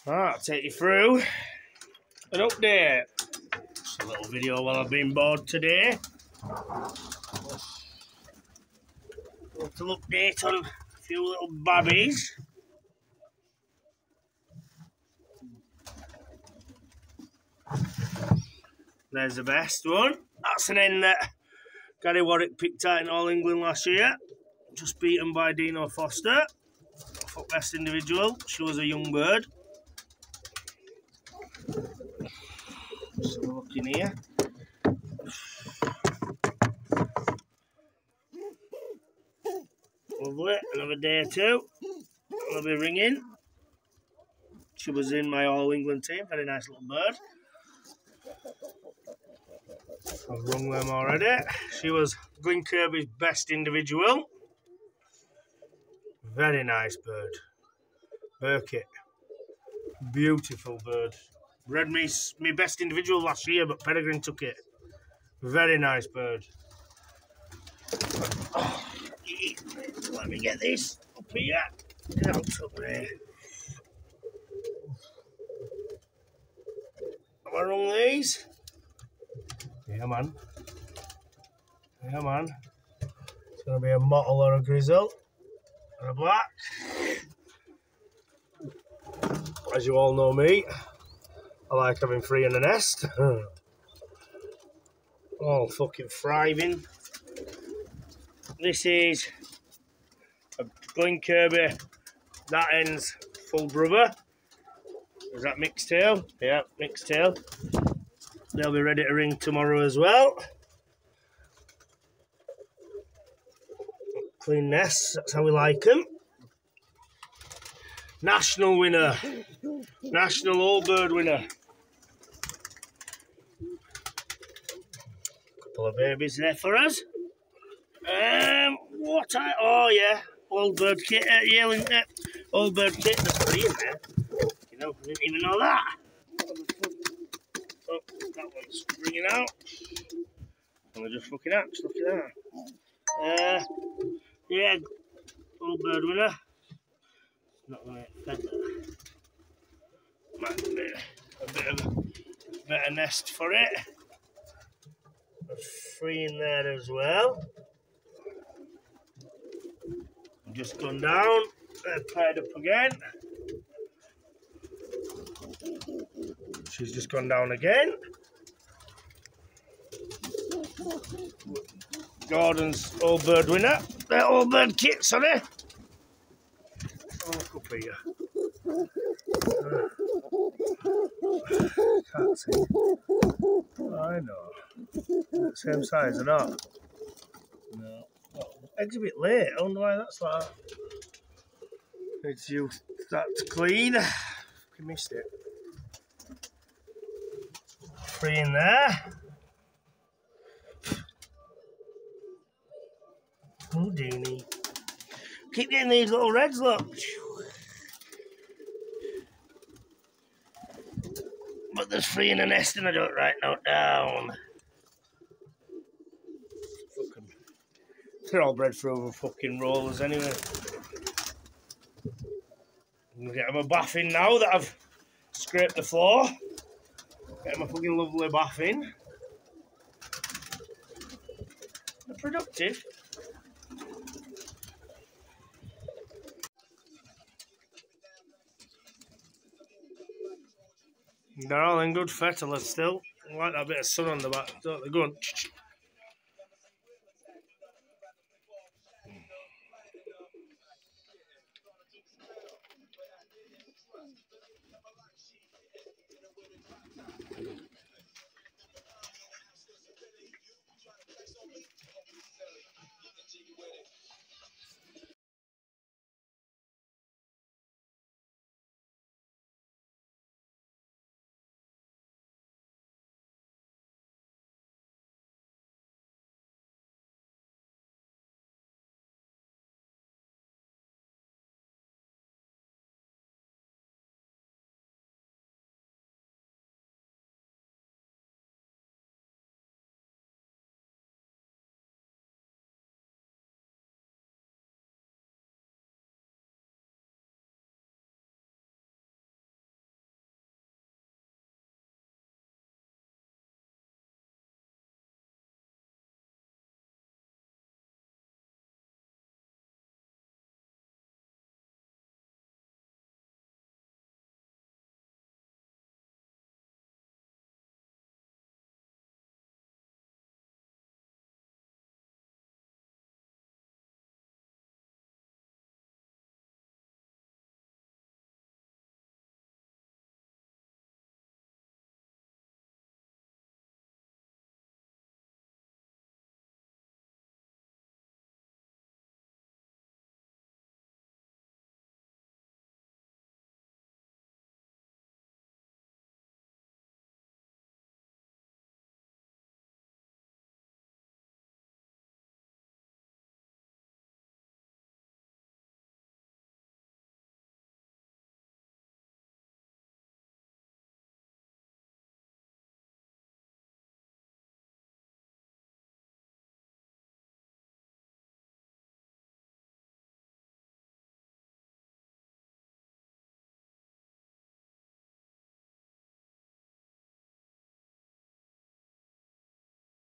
I'll take you through an update. Just a little video while I've been bored today. A little update on a few little babbies. There's the best one. That's an hen that Gary Warwick picked out in All England last year. Just beaten by Dino Foster. For best individual. She was a young bird. Just have a look in here. Lovely. Another day or two. I'll be ringing. She was in my All England team. Very nice little bird. I've rung them already. She was Glenn Kirby's best individual. Very nice bird. Burkett. Beautiful bird. Read me best individual last year, but Peregrine took it. Very nice bird. Oh, let me get this up here. Get out up there. Have I rung these? Yeah, man. Yeah, man. It's going to be a mottle or a grizzle. And a black. As you all know me, I like having three in the nest. All fucking thriving. This is a Glenn Kirby. That ends full brother. Is that mixed tail? Yeah, mixed tail. They'll be ready to ring tomorrow as well. Clean nests, that's how we like them. National winner. National Old Bird winner. Couple of babies there for us. Oh yeah, Old Bird kit, Old Bird kit, there's three in there. You know, I didn't even know that. Oh, that one's bringing out. And they're just fucking hatched, look at that. Yeah, old bird winner. Not going to fed that. Might be a bit of a better nest for it. There's 3 in there as well. Just gone down, they're paired up again. She's just gone down again. Gordon's old bird winner. They're old bird kits, sorry. Oh, look up here. Can't see. I know. Same size or not? No. Oh, eggs a bit late. I wonder why that's like that. Need to use that to clean. I missed it. 3 in there. Houdini. Keep getting these little reds, look. But there's 3 in the nest and I don't write no down. They're all bred for over fucking rollers anyway. I'm gonna get them a bath in now that I've scraped the floor. Get them a fucking lovely bath in. They're productive. They're all in good fettlers still. I like that bit of sun on the back, don't they? Go on.